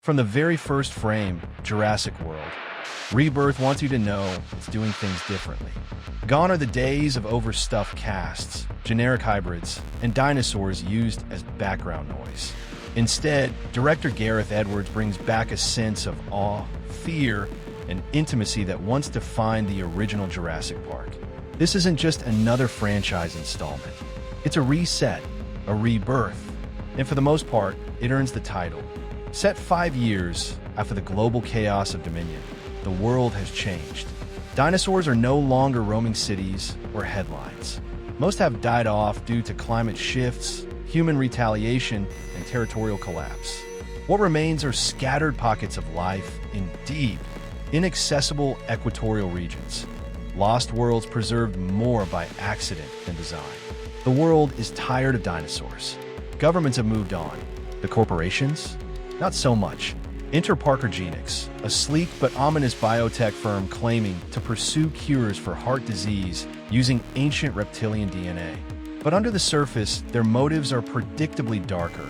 From the very first frame, Jurassic World, Rebirth wants you to know it's doing things differently. Gone are the days of overstuffed casts, generic hybrids, and dinosaurs used as background noise. Instead, director Gareth Edwards brings back a sense of awe, fear, and intimacy that once defined the original Jurassic Park. This isn't just another franchise installment. It's a reset, a rebirth, and for the most part, it earns the title. Set 5 years after the global chaos of Dominion, the world has changed. Dinosaurs are no longer roaming cities or headlines. Most have died off due to climate shifts, human retaliation, and territorial collapse. What remains are scattered pockets of life in deep, inaccessible equatorial regions. Lost worlds preserved more by accident than design. The world is tired of dinosaurs. Governments have moved on. The corporations? Not so much. Enter Parker Genix, a sleek but ominous biotech firm claiming to pursue cures for heart disease using ancient reptilian DNA. But under the surface, their motives are predictably darker: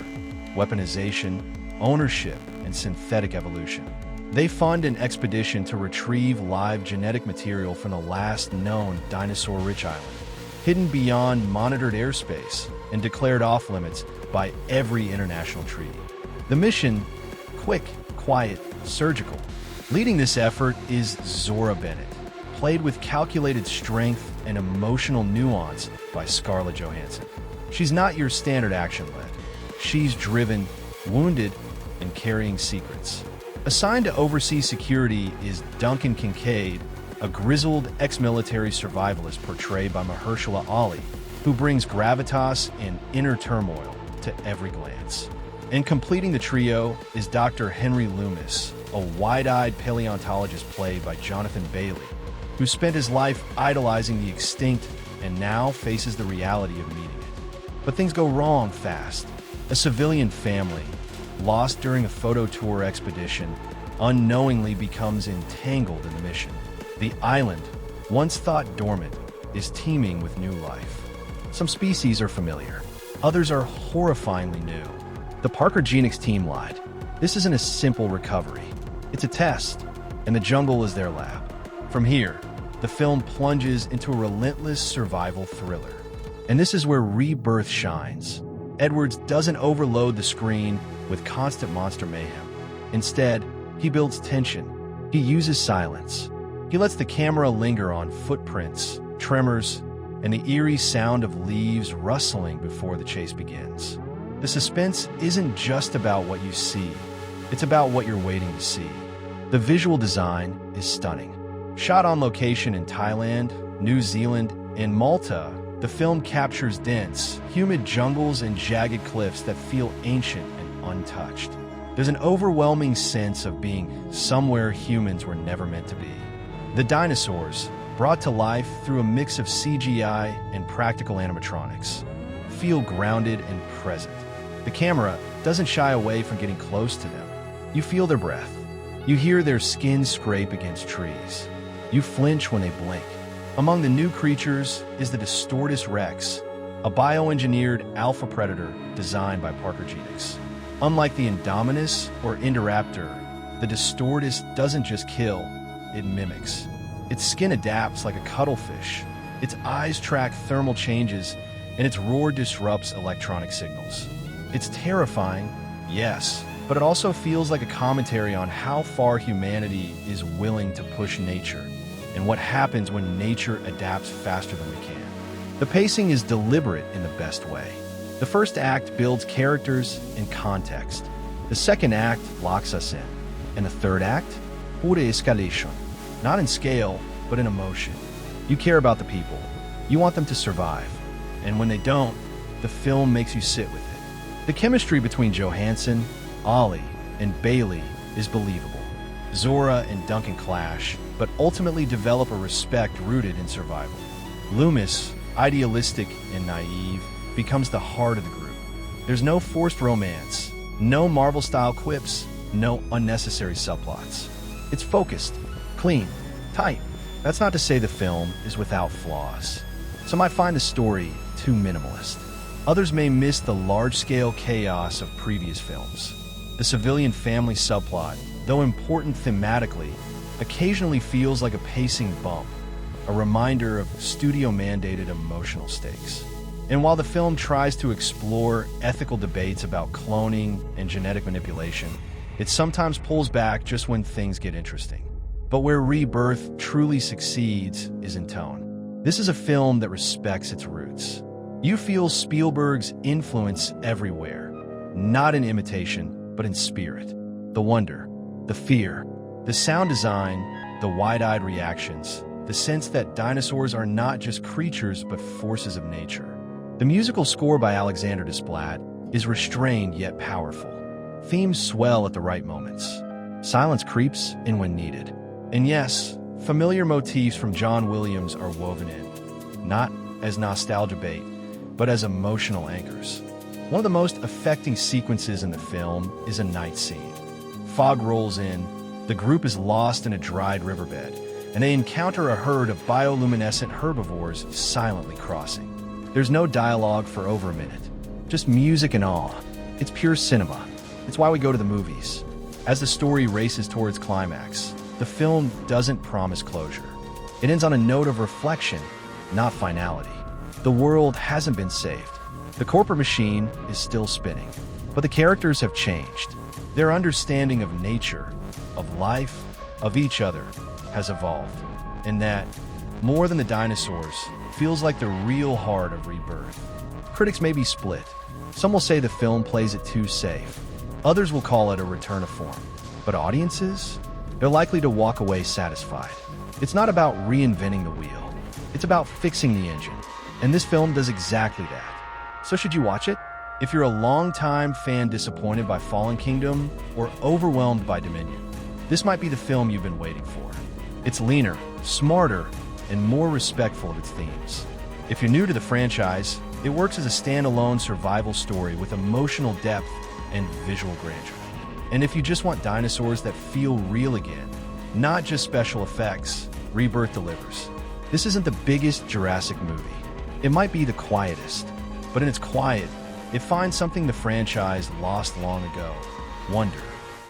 weaponization, ownership, and synthetic evolution. They fund an expedition to retrieve live genetic material from the last known dinosaur-rich island, hidden beyond monitored airspace and declared off-limits by every international treaty. The mission: quick, quiet, surgical. Leading this effort is Zora Bennett, played with calculated strength and emotional nuance by Scarlett Johansson. She's not your standard action-led. She's driven, wounded, and carrying secrets. Assigned to oversee security is Duncan Kincaid, a grizzled ex-military survivalist portrayed by Mahershala Ali, who brings gravitas and inner turmoil to every glance. And completing the trio is Dr. Henry Loomis, a wide-eyed paleontologist played by Jonathan Bailey, who spent his life idolizing the extinct and now faces the reality of meeting it. But things go wrong fast. A civilian family, lost during a photo tour expedition, unknowingly becomes entangled in the mission. The island, once thought dormant, is teeming with new life. Some species are familiar, others are horrifyingly new. The Parker Genix team lied. This isn't a simple recovery. It's a test, and the jungle is their lab. From here, the film plunges into a relentless survival thriller. And this is where Rebirth shines. Edwards doesn't overload the screen with constant monster mayhem. Instead, he builds tension. He uses silence. He lets the camera linger on footprints, tremors, and the eerie sound of leaves rustling before the chase begins. The suspense isn't just about what you see, it's about what you're waiting to see. The visual design is stunning. Shot on location in Thailand, New Zealand, and Malta, the film captures dense, humid jungles and jagged cliffs that feel ancient and untouched. There's an overwhelming sense of being somewhere humans were never meant to be. The dinosaurs, brought to life through a mix of CGI and practical animatronics, feel grounded and present. The camera doesn't shy away from getting close to them. You feel their breath. You hear their skin scrape against trees. You flinch when they blink. Among the new creatures is the Distortus Rex, a bioengineered alpha predator designed by Parker Genix. Unlike the Indominus or Indoraptor, the Distortus doesn't just kill, it mimics. Its skin adapts like a cuttlefish. Its eyes track thermal changes, and its roar disrupts electronic signals. It's terrifying, yes, but it also feels like a commentary on how far humanity is willing to push nature and what happens when nature adapts faster than we can. The pacing is deliberate in the best way. The first act builds characters and context. The second act locks us in. And the third act? Pure escalation. Not in scale, but in emotion. You care about the people. You want them to survive. And when they don't, the film makes you sit with it. The chemistry between Johansson, Ali, and Bailey is believable. Zora and Duncan clash, but ultimately develop a respect rooted in survival. Loomis, idealistic and naive, becomes the heart of the group. There's no forced romance, no Marvel-style quips, no unnecessary subplots. It's focused, clean, tight. That's not to say the film is without flaws. Some might find the story too minimalist. Others may miss the large-scale chaos of previous films. The civilian family subplot, though important thematically, occasionally feels like a pacing bump, a reminder of studio-mandated emotional stakes. And while the film tries to explore ethical debates about cloning and genetic manipulation, it sometimes pulls back just when things get interesting. But where Rebirth truly succeeds is in tone. This is a film that respects its roots. You feel Spielberg's influence everywhere, not in imitation, but in spirit. The wonder, the fear, the sound design, the wide-eyed reactions, the sense that dinosaurs are not just creatures but forces of nature. The musical score by Alexander Desplat is restrained yet powerful. Themes swell at the right moments. Silence creeps in when needed. And yes, familiar motifs from John Williams are woven in, not as nostalgia bait, but as emotional anchors. One of the most affecting sequences in the film is a night scene. Fog rolls in, the group is lost in a dried riverbed, and they encounter a herd of bioluminescent herbivores silently crossing. There's no dialogue for over a minute, just music and awe. It's pure cinema. It's why we go to the movies. As the story races towards climax, the film doesn't promise closure. It ends on a note of reflection, not finality. The world hasn't been saved. The corporate machine is still spinning, but the characters have changed. Their understanding of nature, of life, of each other has evolved. And that, more than the dinosaurs, feels like the real heart of Rebirth. Critics may be split. Some will say the film plays it too safe. Others will call it a return to form. But audiences? They're likely to walk away satisfied. It's not about reinventing the wheel. It's about fixing the engine. And this film does exactly that. So should you watch it? If you're a longtime fan disappointed by Fallen Kingdom or overwhelmed by Dominion, this might be the film you've been waiting for. It's leaner, smarter, and more respectful of its themes. If you're new to the franchise, it works as a standalone survival story with emotional depth and visual grandeur. And if you just want dinosaurs that feel real again, not just special effects, Rebirth delivers. This isn't the biggest Jurassic movie. It might be the quietest, but in its quiet, it finds something the franchise lost long ago: wonder.